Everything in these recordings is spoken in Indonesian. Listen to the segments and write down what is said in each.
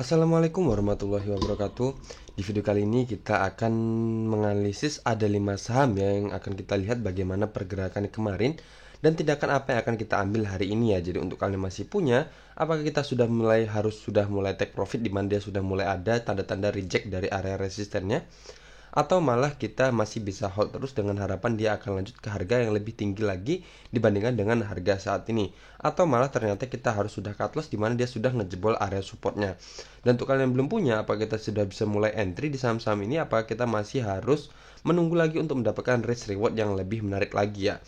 Assalamualaikum warahmatullahi wabarakatuh. Di video kali ini kita akan menganalisis ada 5 saham yang akan kita lihat bagaimana pergerakan kemarin dan tindakan apa yang akan kita ambil hari ini ya. Jadi untuk kalian masih punya, apakah kita sudah mulai take profit di mana dia sudah mulai ada tanda-tanda reject dari area resistennya, atau malah kita masih bisa hold terus dengan harapan dia akan lanjut ke harga yang lebih tinggi lagi dibandingkan dengan harga saat ini, atau malah ternyata kita harus sudah cut loss di mana dia sudah ngejebol area supportnya. Dan untuk kalian yang belum punya, apa kita sudah bisa mulai entry di saham-saham ini, apa kita masih harus menunggu lagi untuk mendapatkan risk reward yang lebih menarik lagi ya.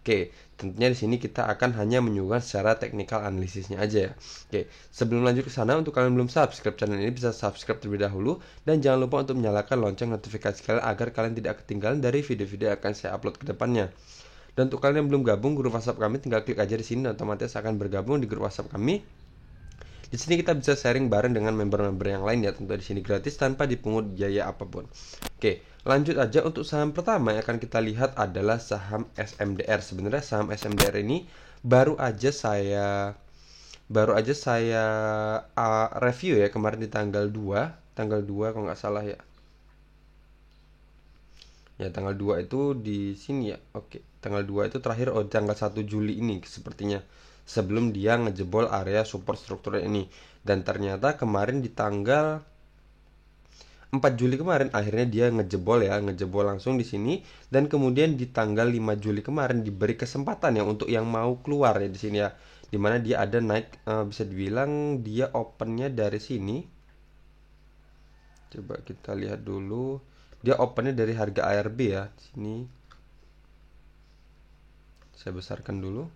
Oke, tentunya di sini kita akan hanya menyuguhkan secara teknikal analisisnya aja ya. Oke, sebelum lanjut ke sana, untuk kalian belum subscribe channel ini bisa subscribe terlebih dahulu dan jangan lupa untuk menyalakan lonceng notifikasi kalian agar kalian tidak ketinggalan dari video-video yang akan saya upload ke depannya. Dan untuk kalian yang belum gabung grup WhatsApp kami, tinggal klik aja di sini dan otomatis akan bergabung di grup WhatsApp kami. Di sini kita bisa sharing bareng dengan member-member yang lain ya, tentu di sini gratis tanpa dipungut biaya apapun. Oke, lanjut aja. Untuk saham pertama yang akan kita lihat adalah saham SMDR. Sebenarnya saham SMDR ini baru aja saya review ya kemarin di tanggal 2 kalau nggak salah ya. Ya, tanggal 2 itu di sini ya. Oke, tanggal 2 itu terakhir tanggal 1 Juli ini sepertinya. Sebelum dia ngejebol area support strukturnya ini. Dan ternyata kemarin di tanggal 4 Juli kemarin akhirnya dia ngejebol langsung di sini, dan kemudian di tanggal 5 Juli kemarin diberi kesempatan ya untuk yang mau keluar ya di sini ya. Dimana dia ada naik, bisa dibilang dia opennya dari sini. Coba kita lihat dulu. Dia opennya dari harga ARB ya. Sini saya besarkan dulu.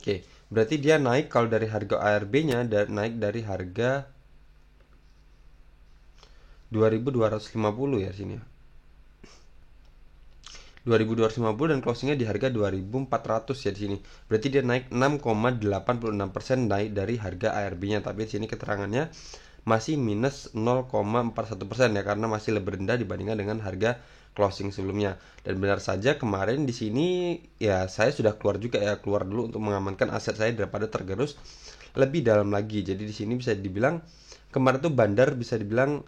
Oke, berarti dia naik kalau dari harga ARB-nya naik dari harga 2250 ya sini ya. 2250 dan closingnya di harga 2400 ya di sini. Berarti dia naik 6,86% naik dari harga ARB-nya, tapi di sini keterangannya masih minus 0,41% ya karena masih lebih rendah dibandingkan dengan harga closing sebelumnya. Dan benar saja kemarin di sini ya saya sudah keluar juga ya, keluar dulu untuk mengamankan aset saya daripada tergerus lebih dalam lagi. Jadi di sini bisa dibilang kemarin tuh bandar bisa dibilang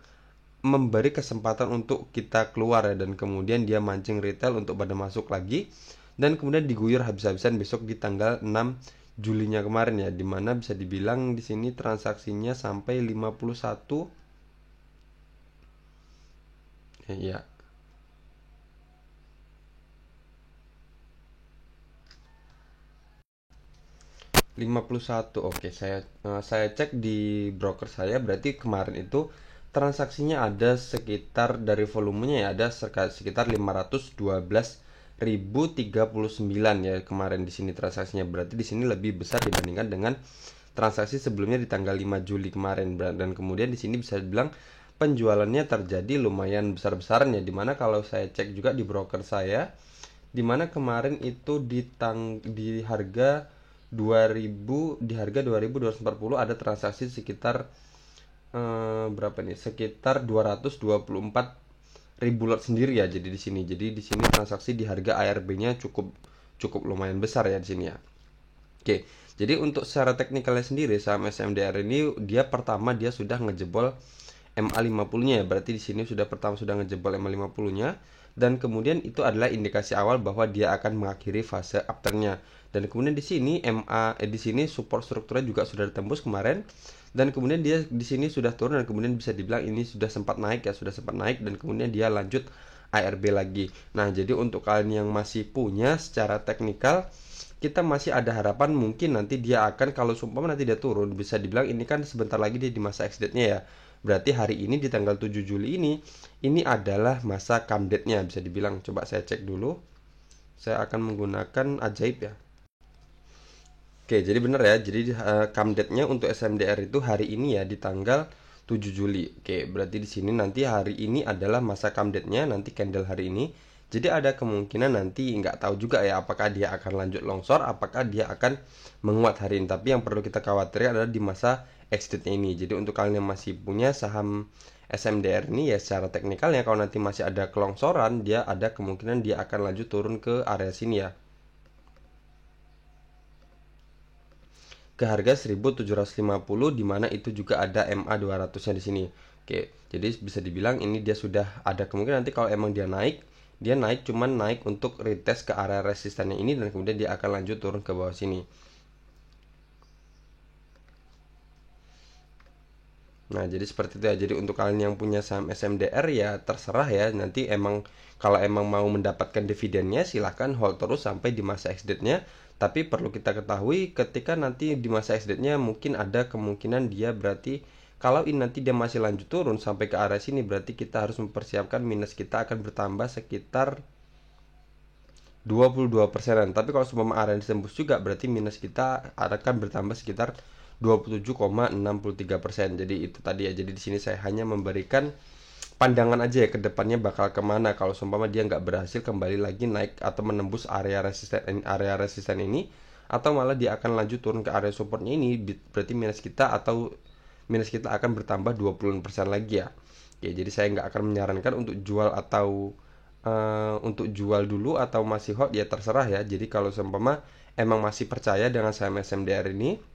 memberi kesempatan untuk kita keluar ya, dan kemudian dia mancing retail untuk pada masuk lagi dan kemudian diguyur habis-habisan besok di tanggal 6 Julinya kemarin ya, dimana bisa dibilang di sini transaksinya sampai 51 ya. 51. Oke, saya cek di broker saya, berarti kemarin itu transaksinya ada sekitar dari volumenya ya ada sekitar 512.039 ya kemarin di sini transaksinya. Berarti di sini lebih besar dibandingkan dengan transaksi sebelumnya di tanggal 5 Juli kemarin, dan kemudian di sini bisa dibilang penjualannya terjadi lumayan besar-besaran ya, dimana kalau saya cek juga di broker saya, dimana kemarin itu di harga 2240 ada transaksi sekitar berapa nih? Sekitar 224 ribu lot sendiri ya. Jadi di sini transaksi di harga ARB-nya cukup lumayan besar ya di sini ya. Oke. Jadi untuk secara teknikalnya sendiri saham SMDR ini dia sudah ngejebol MA50-nya ya. Berarti di sini sudah ngejebol MA50-nya, dan kemudian itu adalah indikasi awal bahwa dia akan mengakhiri fase upturn-nya. Dan kemudian di sini di sini support strukturnya juga sudah ditembus kemarin, dan kemudian dia di sini sudah turun dan kemudian bisa dibilang ini sudah sempat naik dan kemudian dia lanjut ARB lagi. Nah, jadi untuk kalian yang masih punya secara teknikal, kita masih ada harapan mungkin nanti dia akan, kalau sumpah nanti dia turun, bisa dibilang ini kan sebentar lagi dia di masa exit-nya ya. Berarti hari ini di tanggal 7 Juli ini adalah masa come date-nya bisa dibilang. Coba saya cek dulu. Saya akan menggunakan ajaib ya. Oke, jadi benar ya. Jadi come date-nya untuk SMDR itu hari ini ya di tanggal 7 Juli. Oke, berarti di sini nanti hari ini adalah masa come date-nya, nanti candle hari ini. Jadi ada kemungkinan nanti nggak tahu juga ya apakah dia akan lanjut longsor, apakah dia akan menguat hari ini. Tapi yang perlu kita khawatirkan adalah di masa exit-nya ini. Jadi untuk kalian yang masih punya saham SMDR ini ya, secara teknikalnya kalau nanti masih ada kelongsoran, dia ada kemungkinan dia akan lanjut turun ke area sini ya. ke harga 1750, di mana itu juga ada MA 200-nya di sini. Oke, jadi bisa dibilang ini dia sudah ada kemungkinan nanti kalau emang dia naik cuman naik untuk retest ke area resistannya ini, dan kemudian dia akan lanjut turun ke bawah sini. Nah, jadi seperti itu ya. Jadi untuk kalian yang punya saham SMDR ya terserah ya. Nanti emang kalau emang mau mendapatkan dividennya silahkan hold terus sampai di masa exit-nya. Tapi perlu kita ketahui ketika nanti di masa exit-nya mungkin ada kemungkinan dia berarti kalau ini nanti dia masih lanjut turun sampai ke area sini, berarti kita harus mempersiapkan minus kita akan bertambah sekitar 22%-an. Tapi kalau seumpama area ditembus juga berarti minus kita akan bertambah sekitar 27,63%. Jadi itu tadi ya. Jadi di sini saya hanya memberikan pandangan aja ya ke depannya bakal kemana kalau seumpama dia nggak berhasil kembali lagi naik atau menembus area resisten ini, atau malah dia akan lanjut turun ke area supportnya ini, berarti minus kita akan bertambah 20% lagi ya. Oke, jadi saya nggak akan menyarankan untuk jual atau untuk jual dulu atau masih hold ya terserah ya. Jadi kalau seumpama emang masih percaya dengan saham SMDR ini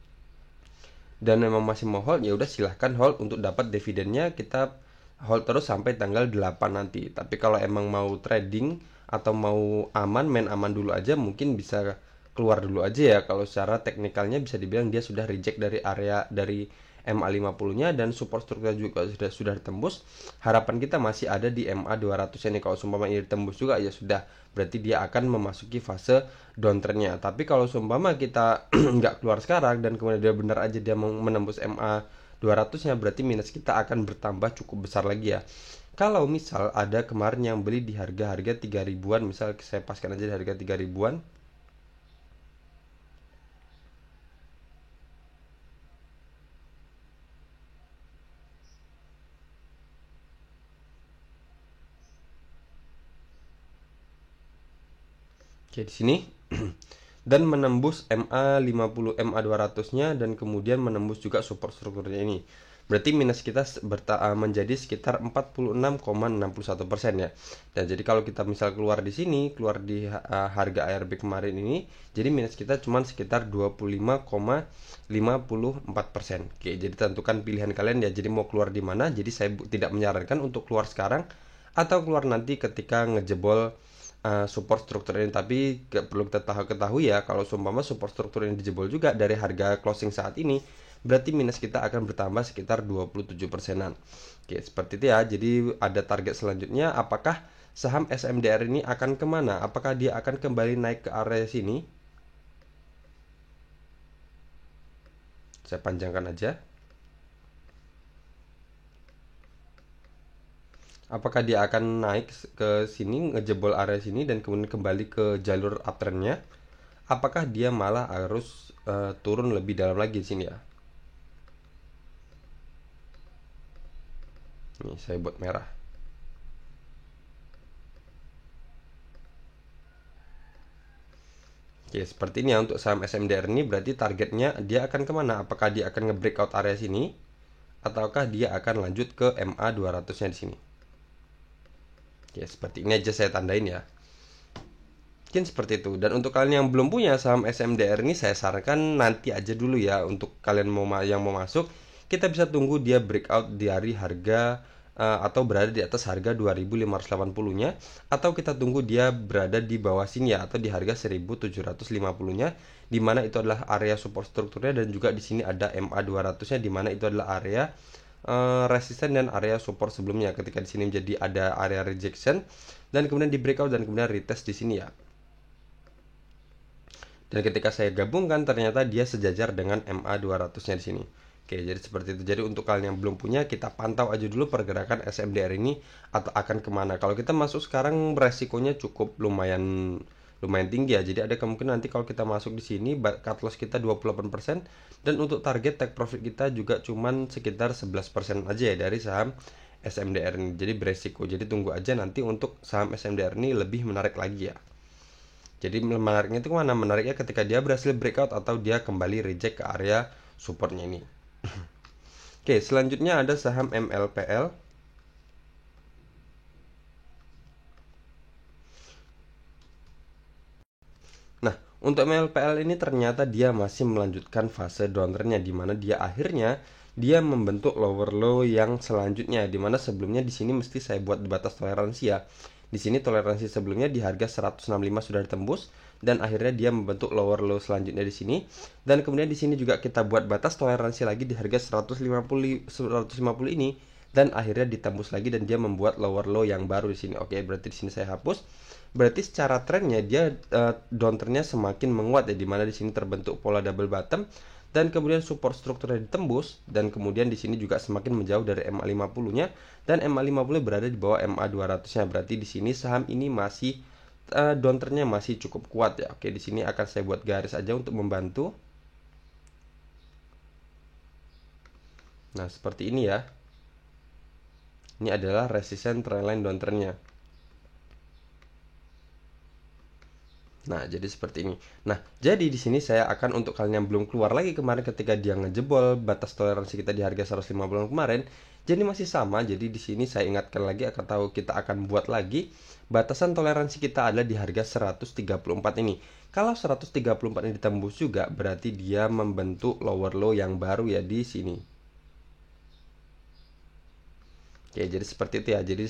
dan memang masih mau hold, ya udah silahkan hold untuk dapat dividennya. Kita hold terus sampai tanggal 8 nanti. Tapi kalau emang mau trading atau mau main aman dulu aja, mungkin bisa keluar dulu aja ya. Kalau secara teknikalnya bisa dibilang dia sudah reject dari area dari MA50-nya, dan support struktur juga sudah ditembus. Harapan kita masih ada di MA200 ini. Kalau seumpama ini ditembus juga ya sudah, berarti dia akan memasuki fase downtrendnya. Tapi kalau seumpama kita nggak keluar sekarang dan kemudian dia benar aja dia mau menembus MA 200-nya, berarti minus kita akan bertambah cukup besar lagi ya. Kalau misal ada kemarin yang beli di harga-harga 3 ribuan, misal saya paskan aja di harga 3 ribuan. Oke, di sini dan menembus MA50, MA200-nya, dan kemudian menembus juga support strukturnya ini. Berarti minus kita menjadi sekitar 46,61% ya. Dan jadi kalau kita misal keluar di sini, keluar di harga ARB kemarin ini, jadi minus kita cuma sekitar 25,54%. Oke, jadi tentukan pilihan kalian ya. Jadi mau keluar di mana? Jadi saya tidak menyarankan untuk keluar sekarang atau keluar nanti ketika ngejebol support struktur ini. Tapi perlu kita ketahui ya, kalau seumpama support struktur ini dijebol juga dari harga closing saat ini, berarti minus kita akan bertambah sekitar 27%-an. Oke, seperti itu ya. Jadi ada target selanjutnya, apakah saham SMDR ini akan kemana? Apakah dia akan kembali naik ke area sini? Saya panjangkan aja. Apakah dia akan naik ke sini, ngejebol area sini, dan kemudian kembali ke jalur uptrendnya? Apakah dia malah harus turun lebih dalam lagi di sini ya? Ini saya buat merah. Oke, seperti ini ya untuk saham SMDR ini. Berarti targetnya dia akan kemana? Apakah dia akan nge-breakout area sini, ataukah dia akan lanjut ke MA 200-nya di sini? Oke, seperti ini aja saya tandain ya. Mungkin seperti itu. Dan untuk kalian yang belum punya saham SMDR ini, saya sarankan nanti aja dulu ya. Untuk kalian yang mau masuk, kita bisa tunggu dia breakout dari harga atau berada di atas harga 2580-nya, atau kita tunggu dia berada di bawah sini ya, atau di harga 1750-nya, di mana itu adalah area support strukturnya, dan juga di sini ada MA 200-nya, di mana itu adalah area resisten dan area support sebelumnya. Ketika di sini menjadi ada area rejection, dan kemudian di breakout, dan kemudian retest di sini ya. Dan ketika saya gabungkan, ternyata dia sejajar dengan MA 200-nya di sini. Oke, jadi seperti itu. Jadi untuk kalian yang belum punya, kita pantau aja dulu pergerakan SMDR ini atau akan kemana. Kalau kita masuk sekarang, resikonya cukup lumayan tinggi ya. Jadi ada kemungkinan nanti kalau kita masuk di sini, cut loss kita 28%, dan untuk target take profit kita juga cuman sekitar 11% aja ya dari saham SMDR ini. Jadi beresiko. Jadi tunggu aja nanti untuk saham SMDR ini lebih menarik lagi ya. Jadi menariknya itu kemana? Menariknya ketika dia berhasil breakout atau dia kembali reject ke area supportnya ini. Oke, selanjutnya ada saham MLPL. Nah, Untuk MLPL ini ternyata dia masih melanjutkan fase downtrendnya, di mana dia akhirnya dia membentuk lower low yang selanjutnya, di mana sebelumnya di sini mesti saya buat di batas toleransi ya. Di sini toleransi sebelumnya di harga 165 sudah ditembus dan akhirnya dia membentuk lower low selanjutnya di sini. Dan kemudian di sini juga kita buat batas toleransi lagi di harga 150 ini dan akhirnya ditembus lagi dan dia membuat lower low yang baru di sini. Oke, berarti di sini saya hapus. Berarti secara trennya dia downtrendnya semakin menguat ya, dimana di sini terbentuk pola double bottom dan kemudian support strukturnya ditembus dan kemudian di sini juga semakin menjauh dari MA50-nya dan MA50 berada di bawah MA200-nya. Berarti di sini saham ini masih downtrendnya masih cukup kuat ya. Oke, di sini akan saya buat garis aja untuk membantu. Nah, seperti ini ya. Ini adalah resisten trendline downtrendnya. Nah, jadi seperti ini. Nah, jadi di sini saya akan untuk kalian yang belum keluar lagi kemarin ketika dia ngejebol batas toleransi kita di harga 150 kemarin, jadi masih sama. Jadi di sini saya ingatkan lagi akan tahu kita akan buat lagi batasan toleransi kita ada di harga 134 ini. Kalau 134 ini ditembus juga berarti dia membentuk lower low yang baru ya di sini. Oke, jadi seperti itu ya. Jadi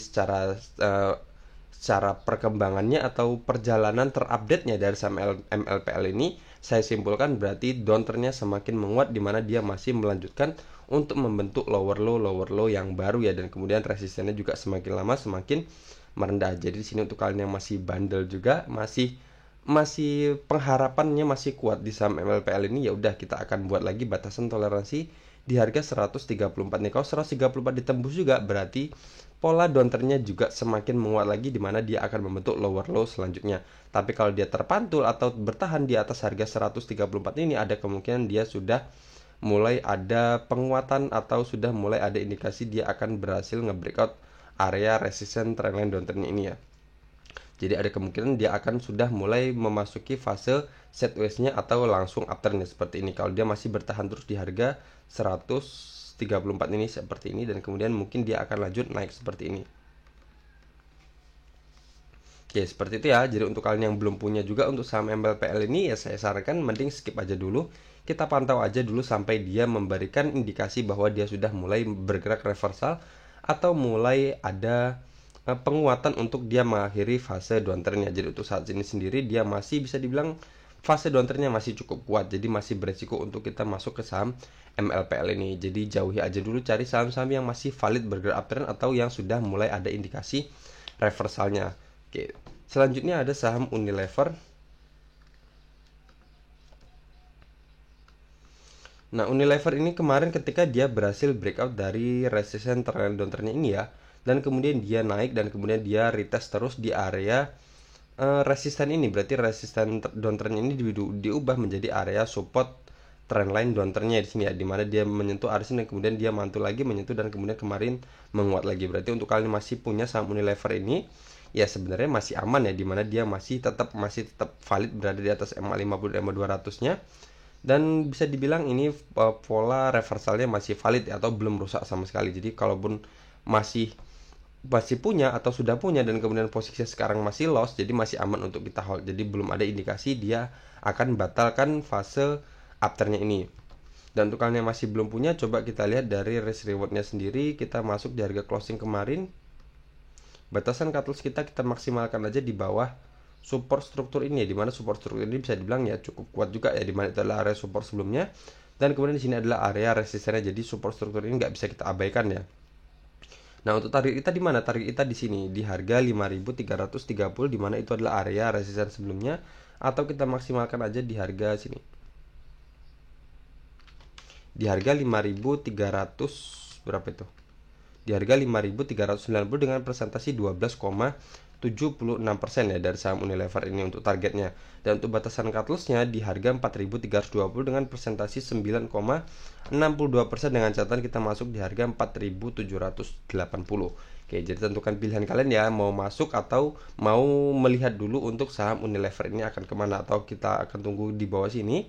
secara perkembangannya atau perjalanan terupdate-nya dari saham MLPL ini, saya simpulkan berarti downtrendnya semakin menguat di mana dia masih melanjutkan untuk membentuk lower low yang baru ya, dan kemudian resistennya juga semakin lama semakin merendah. Jadi di sini untuk kalian yang masih bandel juga masih pengharapannya masih kuat di saham MLPL ini, ya udah kita akan buat lagi batasan toleransi di harga 134 nih. Kalau 134 ditembus juga berarti pola downtrendnya juga semakin menguat lagi di mana dia akan membentuk lower low selanjutnya. Tapi kalau dia terpantul atau bertahan di atas harga 134 ini, ada kemungkinan dia sudah mulai ada penguatan atau sudah mulai ada indikasi dia akan berhasil nge-breakout area resisten trendline downtrendnya ini ya. Jadi ada kemungkinan dia akan sudah mulai memasuki fase sideways-nya atau langsung uptrend seperti ini. Kalau dia masih bertahan terus di harga 134 ini seperti ini, dan kemudian mungkin dia akan lanjut naik seperti ini. Oke, seperti itu ya. Jadi untuk kalian yang belum punya juga untuk saham MLPL ini, ya saya sarankan mending skip aja dulu. Kita pantau aja dulu sampai dia memberikan indikasi bahwa dia sudah mulai bergerak reversal atau mulai ada penguatan untuk dia mengakhiri fase downtrendnya. Jadi untuk saat ini sendiri dia masih bisa dibilang fase downtrendnya masih cukup kuat, jadi masih beresiko untuk kita masuk ke saham MLPL ini. Jadi jauhi aja dulu, cari saham-saham yang masih valid bergerak uptrend atau yang sudah mulai ada indikasi reversalnya. Oke, selanjutnya ada saham Unilever. Nah, Unilever ini kemarin ketika dia berhasil breakout dari resisten trend downtrendnya ini ya, dan kemudian dia naik dan kemudian dia retest terus di area resisten ini, berarti resisten downtrend ini diubah menjadi area support trendline downtrendnya di sini ya, dimana dia menyentuh area sini dan kemudian dia mantul lagi menyentuh dan kemudian kemarin menguat lagi. Berarti untuk kalian masih punya saham Unilever ini ya sebenarnya masih aman ya, dimana dia masih tetap valid berada di atas MA50 dan MA200-nya, dan bisa dibilang ini pola reversalnya masih valid ya, atau belum rusak sama sekali. Jadi kalaupun masih punya atau sudah punya dan kemudian posisinya sekarang masih loss, jadi masih aman untuk kita hold. Jadi belum ada indikasi dia akan batalkan fase uptrendnya ini. Dan untuk kalian yang masih belum punya, coba kita lihat dari risk rewardnya sendiri. Kita masuk di harga closing kemarin, batasan cut loss kita maksimalkan aja di bawah support struktur ini ya, dimana support struktur ini bisa dibilang ya cukup kuat juga ya, dimana itu adalah area support sebelumnya dan kemudian di sini adalah area resistennya. Jadi support struktur ini nggak bisa kita abaikan ya. Nah, untuk target kita di mana? Target kita di sini di harga 5.330, di mana itu adalah area resisten sebelumnya, atau kita maksimalkan aja di harga sini. Di harga 5.300 berapa itu? Di harga 5.390 dengan presentasi 12,76% ya dari saham Unilever ini untuk targetnya. Dan untuk batasan cut loss-nya di harga 4.320 dengan presentasi 9,62% dengan catatan kita masuk di harga 4.780. Oke, jadi tentukan pilihan kalian ya, mau masuk atau mau melihat dulu untuk saham Unilever ini akan kemana, atau kita akan tunggu di bawah sini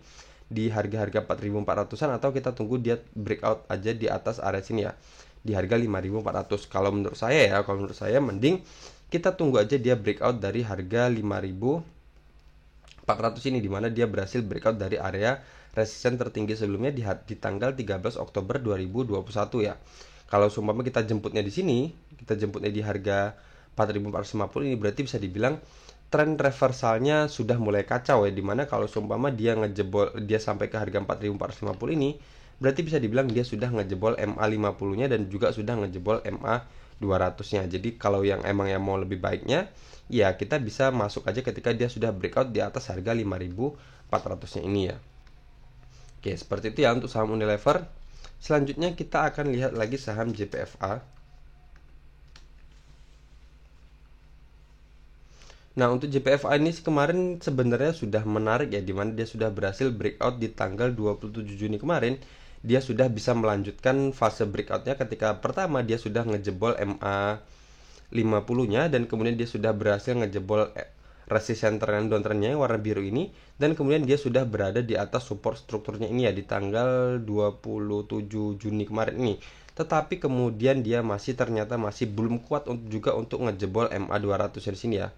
di harga-harga 4.400-an, atau kita tunggu dia breakout aja di atas area sini ya di harga 5.400. Kalau menurut saya mending kita tunggu aja dia breakout dari harga 5.400 400 ini, dimana dia berhasil breakout dari area resisten tertinggi sebelumnya di tanggal 13 Oktober 2021 ya. Kalau seumpama kita jemputnya di sini, kita jemputnya di harga 4.450 ini, berarti bisa dibilang tren reversalnya sudah mulai kacau ya, dimana kalau seumpama dia ngejebol, dia sampai ke harga 4.450 ini, berarti bisa dibilang dia sudah ngejebol MA50 nya dan juga sudah ngejebol MA200 nya. Jadi kalau yang emang yang mau lebih baiknya, ya kita bisa masuk aja ketika dia sudah breakout di atas harga 5.400 nya ini ya. Oke, seperti itu ya untuk saham Unilever. Selanjutnya kita akan lihat lagi saham JPFA. Nah, untuk JPFA ini kemarin sebenarnya sudah menarik ya, dimana dia sudah berhasil breakout di tanggal 27 Juni kemarin. Dia sudah bisa melanjutkan fase breakoutnya ketika pertama dia sudah ngejebol MA 50-nya, dan kemudian dia sudah berhasil ngejebol resisten tren downtrendnya yang warna biru ini, dan kemudian dia sudah berada di atas support strukturnya ini ya di tanggal 27 Juni kemarin ini. Tetapi kemudian dia ternyata masih belum kuat juga untuk ngejebol MA200 di sini ya.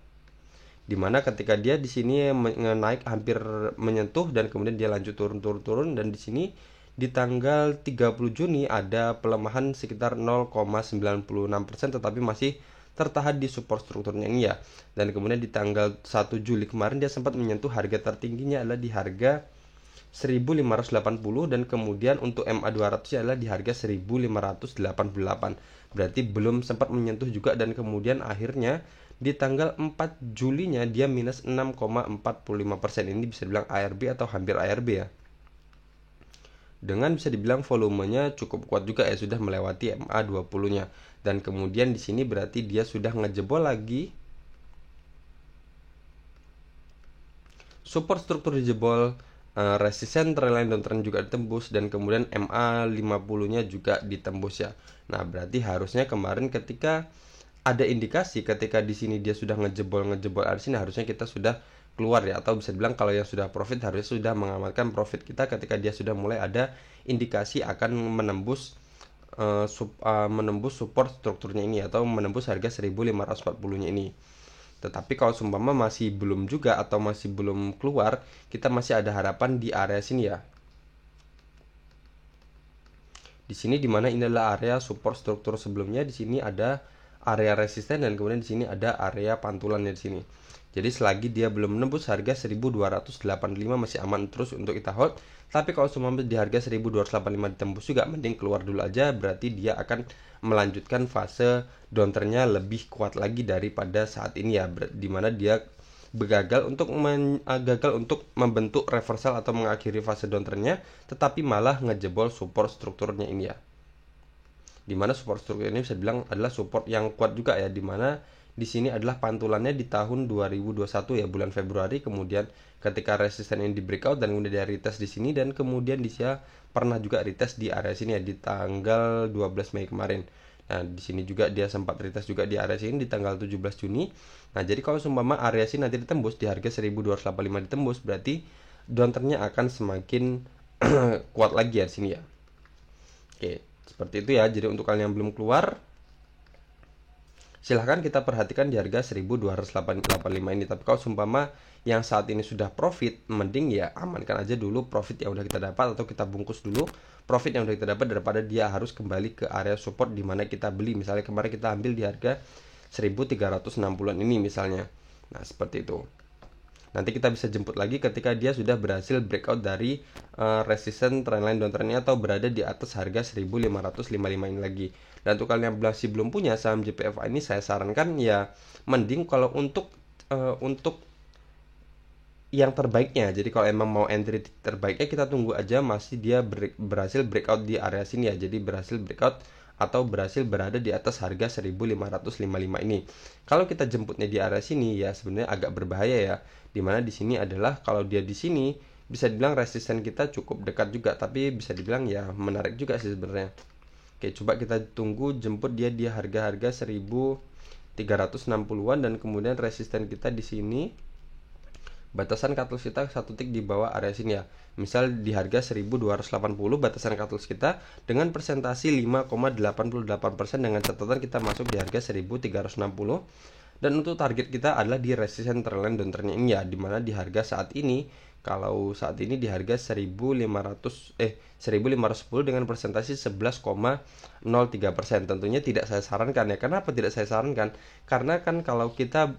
Dimana ketika dia di sini naik hampir menyentuh dan kemudian dia lanjut turun, dan di sini di tanggal 30 Juni ada pelemahan sekitar 0,96%, tetapi masih tertahan di support strukturnya ini ya. Dan kemudian di tanggal 1 Juli kemarin dia sempat menyentuh harga tertingginya adalah di harga 1580, dan kemudian untuk MA200 adalah di harga 1588. Berarti belum sempat menyentuh juga, dan kemudian akhirnya di tanggal 4 Julinya dia minus 6,45%. Ini bisa dibilang ARB atau hampir ARB ya. Dengan bisa dibilang volumenya cukup kuat juga ya, sudah melewati MA20-nya. Dan kemudian di sini berarti dia sudah ngejebol lagi support struktur dijebol, resisten trendline downtrend juga ditembus, dan kemudian MA50-nya juga ditembus ya. Nah, berarti harusnya kemarin ketika ada indikasi ketika di sini dia sudah ngejebol di sini, harusnya kita sudah keluar ya, atau bisa dibilang kalau yang sudah profit harusnya sudah mengamankan profit kita ketika dia sudah mulai ada indikasi akan menembus support strukturnya ini atau menembus harga 1540-nya ini. Tetapi kalau seumpama masih belum juga atau masih belum keluar, kita masih ada harapan di area sini ya. Di sini dimana ini adalah area support struktur sebelumnya, di sini ada area resisten, dan kemudian di sini ada area pantulannya di sini. Jadi selagi dia belum menembus harga 1285 masih aman terus untuk kita hold. Tapi kalau semua di harga 1285 ditembus juga, mending keluar dulu aja, berarti dia akan melanjutkan fase downtrendnya lebih kuat lagi daripada saat ini ya, dimana dia gagal untuk membentuk reversal atau mengakhiri fase downtrendnya, tetapi malah ngejebol support strukturnya ini ya. Dimana support struktur ini bisa bilang adalah support yang kuat juga ya, dimana di sini adalah pantulannya di tahun 2021 ya, bulan Februari, kemudian ketika resisten ini di breakout dan kemudian dia retest di sini, dan kemudian dia pernah juga retest di area sini ya di tanggal 12 Mei kemarin. Nah, di sini juga dia sempat retest juga di area sini di tanggal 17 Juni. Nah, jadi kalau seumpama area sini nanti ditembus di harga 1285 ditembus, berarti downtrendnya akan semakin kuat lagi ya di sini ya. Oke, seperti itu ya. Jadi untuk kalian yang belum keluar, silahkan kita perhatikan di harga 1285 ini. Tapi kalau seumpama yang saat ini sudah profit, mending ya amankan aja dulu profit yang udah kita dapat, atau kita bungkus dulu profit yang udah kita dapat daripada dia harus kembali ke area support di mana kita beli. Misalnya kemarin kita ambil di harga 1360-an ini misalnya. Nah, seperti itu. Nanti kita bisa jemput lagi ketika dia sudah berhasil breakout dari resisten trendline downtrendnya atau berada di atas harga 1555 ini lagi. Dan untuk kalian yang masih belum punya saham JPFA ini, saya sarankan ya mending kalau untuk yang terbaiknya. Jadi kalau emang mau entry terbaiknya, kita tunggu aja masih dia berhasil breakout di area sini ya. Jadi berhasil breakout atau berhasil berada di atas harga 1555 ini. Kalau kita jemputnya di area sini ya sebenarnya agak berbahaya ya. Dimana di sini adalah kalau dia di sini bisa dibilang resisten kita cukup dekat juga, tapi bisa dibilang ya menarik juga sih sebenarnya. Oke, coba kita tunggu jemput dia di harga-harga 1360-an, dan kemudian resisten kita di sini, batasan cutless kita satu tick di bawah area sini ya. Misal di harga 1280 batasan cutless kita dengan persentasi 5,88% dengan catatan kita masuk di harga 1360. Dan untuk target kita adalah di resisten trendline downtrendnya ini ya, dimana di harga saat ini, kalau saat ini di harga 1510 dengan presentasi 11,03%. Tentunya tidak saya sarankan ya. Kenapa tidak saya sarankan? Karena kan kalau kita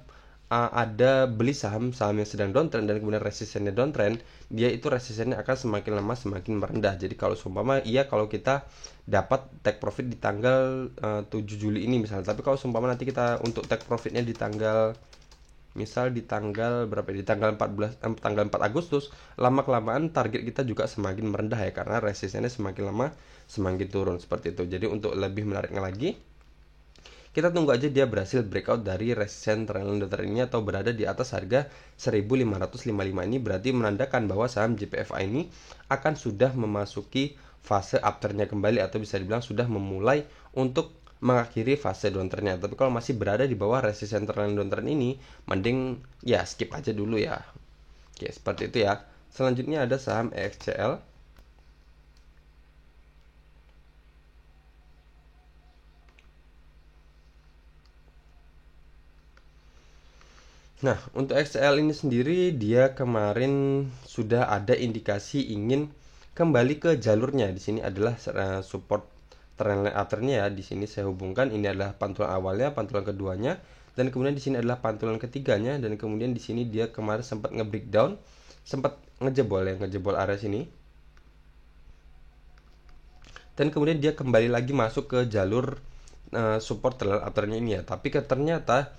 ada beli saham-saham yang sedang downtrend dan kemudian resistennya downtrend, dia itu resistennya akan semakin lama semakin merendah. Jadi kalau seumpama kalau kita dapat take profit di tanggal 7 Juli ini misalnya, tapi kalau seumpama nanti kita untuk take profitnya di tanggal misal di tanggal berapa, di tanggal 4 Agustus, lama kelamaan target kita juga semakin merendah ya, karena resistennya semakin lama semakin turun seperti itu. Jadi untuk lebih menariknya lagi, kita tunggu aja dia berhasil breakout dari resisten trendline downtrend ini atau berada di atas harga 1555 ini, berarti menandakan bahwa saham JPFA ini akan sudah memasuki fase uptrendnya kembali, atau bisa dibilang sudah memulai untuk mengakhiri fase downtrendnya. Tapi kalau masih berada di bawah resisten trendline downtrend ini, mending ya skip aja dulu ya. Oke, seperti itu ya. Selanjutnya ada saham EXCL. Nah, untuk XL ini sendiri, dia kemarin sudah ada indikasi ingin kembali ke jalurnya. Di sini adalah support trendline afternya ya. Di sini saya hubungkan, ini adalah pantulan awalnya, pantulan keduanya, dan kemudian di sini adalah pantulan ketiganya, dan kemudian di sini dia kemarin sempat nge-breakdown, sempat ngejebol area sini. Dan kemudian dia kembali lagi masuk ke jalur support trendline afternya ini ya. Tapi ternyata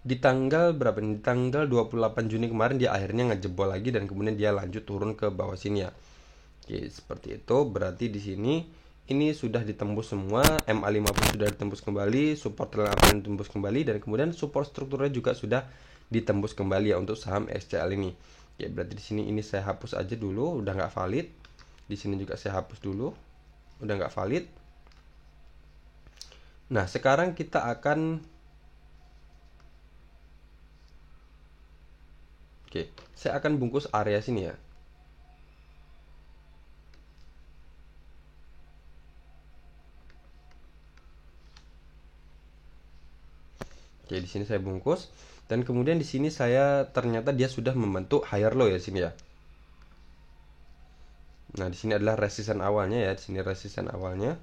di tanggal berapa nih? Di tanggal 28 Juni kemarin dia akhirnya ngejebol lagi dan kemudian dia lanjut turun ke bawah sini ya. Oke, seperti itu. Berarti di sini ini sudah ditembus semua, MA50 sudah ditembus kembali, support trendline ditembus kembali, dan kemudian support strukturnya juga sudah ditembus kembali ya untuk saham SCL ini. Oke, berarti di sini ini saya hapus aja dulu, udah nggak valid. Di sini juga saya hapus dulu, udah nggak valid. Nah, sekarang kita akan Oke, saya akan bungkus area sini ya. Oke, di sini saya bungkus dan kemudian di sini saya ternyata dia sudah membentuk higher low ya sini ya. Nah, di sini adalah resisten awalnya ya, di sini resisten awalnya.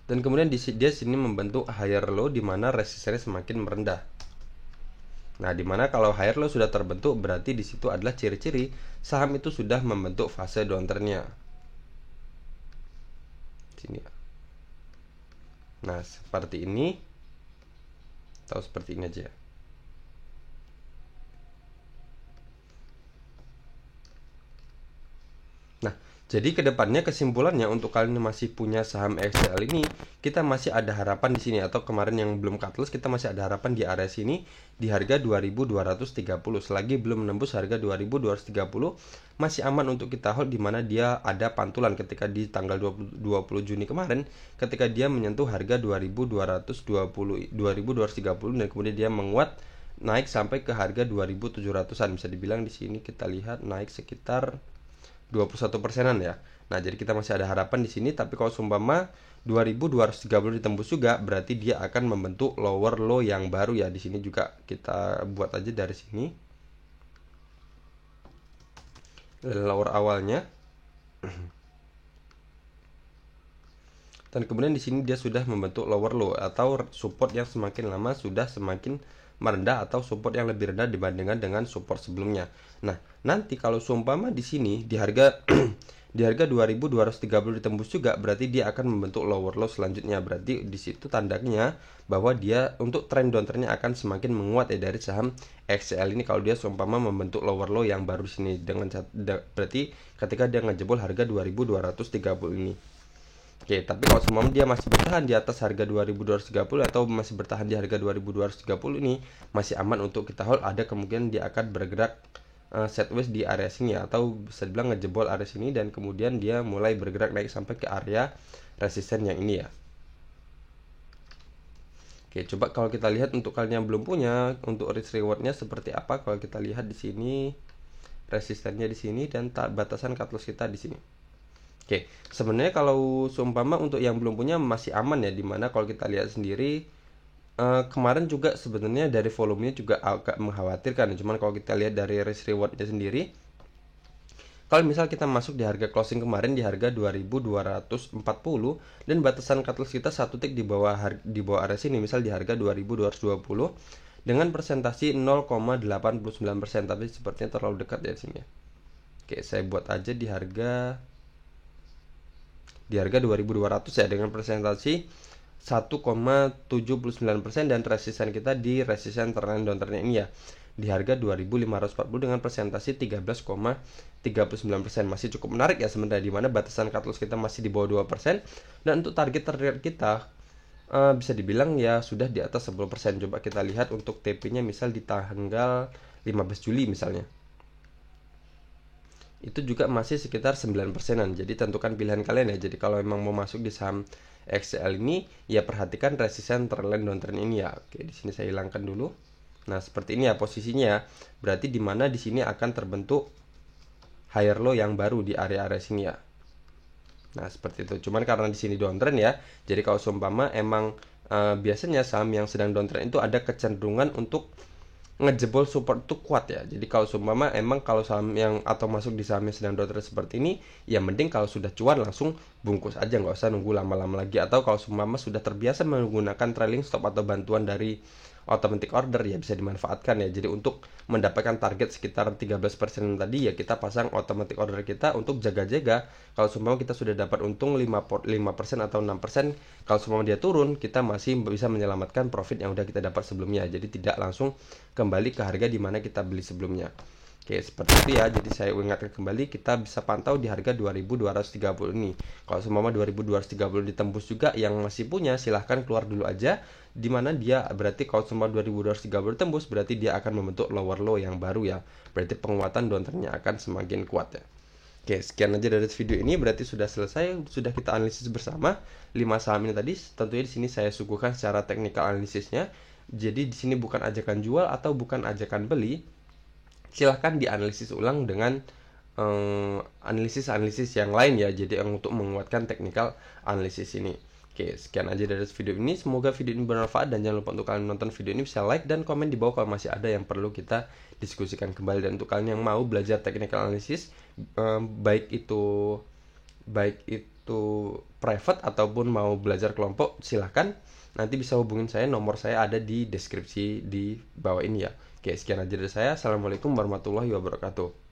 Dan kemudian dia sini membentuk higher low di mana resistennya semakin merendah. Nah, di mana kalau higher low sudah terbentuk, berarti di situ adalah ciri-ciri saham itu sudah membentuk fase downtrendnya. Sini ya. Nah, seperti ini atau seperti ini aja. Nah, jadi kedepannya kesimpulannya untuk kalian yang masih punya saham XL ini, kita masih ada harapan di sini, atau kemarin yang belum cut loss, kita masih ada harapan di area sini di harga 2230. Selagi belum menembus harga 2230, masih aman untuk kita hold, di mana dia ada pantulan ketika di tanggal 20 Juni kemarin, ketika dia menyentuh harga 2230 dan kemudian dia menguat naik sampai ke harga 2700-an. Bisa dibilang di sini kita lihat naik sekitar 21%-an ya. Nah, jadi kita masih ada harapan di sini, tapi kalau seumpama 2230 ditembus juga, berarti dia akan membentuk lower low yang baru ya. Di sini juga kita buat aja dari sini lower awalnya. Dan kemudian di sini dia sudah membentuk lower low atau support yang semakin lama sudah semakin merendah, atau support yang lebih rendah dibandingkan dengan support sebelumnya. Nah, nanti kalau seumpama di sini di harga di harga 2230 ditembus juga, berarti dia akan membentuk lower low selanjutnya. Berarti di situ tandanya bahwa dia untuk trend downtrendnya akan semakin menguat ya dari saham XCL ini, kalau dia seumpama membentuk lower low yang baru sini dengan berarti ketika dia ngejebol harga 2230 ini. Oke, tapi kalau seumpama dia masih bertahan di atas harga 2230 atau masih bertahan di harga 2230 ini, masih aman untuk kita hold. Ada kemungkinan dia akan bergerak sideways di area sini ya, atau bisa dibilang ngejebol area sini dan kemudian dia mulai bergerak naik sampai ke area resisten yang ini ya. Oke, coba kalau kita lihat untuk kalian yang belum punya, untuk risk rewardnya seperti apa? Kalau kita lihat di sini resistennya di sini dan batasan cut loss kita di sini. Oke, sebenarnya kalau seumpama untuk yang belum punya masih aman ya, dimana kalau kita lihat sendiri kemarin juga sebenarnya dari volumenya juga agak mengkhawatirkan. Cuman kalau kita lihat dari risk rewardnya sendiri, kalau misal kita masuk di harga closing kemarin di harga 2240 dan batasan cut loss kita satu tick di bawah area sini, misal di harga 2220 dengan persentasi 0,89%, tapi sepertinya terlalu dekat ya di sini ya. Oke, saya buat aja di harga 2200 ya, dengan presentasi 1,79% dan resisten kita di resisten trend downtrend ini ya di harga 2540 dengan presentasi 13,39%. Masih cukup menarik ya sebenarnya, di mana batasan cut loss kita masih di bawah 2% dan untuk target kita bisa dibilang ya sudah di atas 10%. Coba kita lihat untuk TP-nya misal di tanggal 15 Juli misalnya. Itu juga masih sekitar 9%-an. Jadi tentukan pilihan kalian ya. Jadi kalau memang mau masuk di saham XL ini, ya perhatikan resisten trendline downtrend ini ya. Oke, di sini saya hilangkan dulu. Nah, seperti ini ya posisinya. Berarti di mana di sini akan terbentuk higher low yang baru di area-area sini ya. Nah, seperti itu. Cuman karena di sini downtrend ya. Jadi kalau seumpama emang biasanya saham yang sedang downtrend itu ada kecenderungan untuk ngejebol support itu kuat ya. Jadi kalau seumpama emang kalau saham yang atau masuk di saham yang sedang downtrend seperti ini, ya mending kalau sudah cuan langsung bungkus aja, nggak usah nunggu lama-lama lagi. Atau kalau seumpama sudah terbiasa menggunakan trailing stop atau bantuan dari automatic order, ya bisa dimanfaatkan ya. Jadi untuk mendapatkan target sekitar 13% tadi ya kita pasang automatic order kita untuk jaga-jaga. Kalau seumpama kita sudah dapat untung 5% atau 6%, kalau seumpama dia turun, kita masih bisa menyelamatkan profit yang udah kita dapat sebelumnya. Jadi tidak langsung kembali ke harga di mana kita beli sebelumnya. Oke, seperti itu ya. Jadi saya ingatkan kembali, kita bisa pantau di harga 2230 ini. Kalau seumpama 2230 ditembus juga, yang masih punya silahkan keluar dulu aja. Dimana dia berarti kalau seumpama 2230 tembus, berarti dia akan membentuk lower low yang baru ya. Berarti penguatan downtrendnya akan semakin kuat ya. Oke, sekian aja dari video ini. Berarti sudah selesai, sudah kita analisis bersama 5 saham ini tadi. Tentunya di sini saya suguhkan secara teknikal analisisnya. Jadi di sini bukan ajakan jual atau bukan ajakan beli. Silahkan dianalisis ulang dengan analisis yang lain ya. Jadi untuk menguatkan teknikal analisis ini. Oke, sekian aja dari video ini. Semoga video ini bermanfaat dan jangan lupa untuk kalian nonton video ini bisa like dan komen di bawah kalau masih ada yang perlu kita diskusikan kembali. Dan untuk kalian yang mau belajar technical analysis, baik itu private ataupun mau belajar kelompok, silahkan nanti bisa hubungin saya. Nomor saya ada di deskripsi di bawah ini ya. Oke, sekian aja dari saya. Assalamualaikum warahmatullahi wabarakatuh.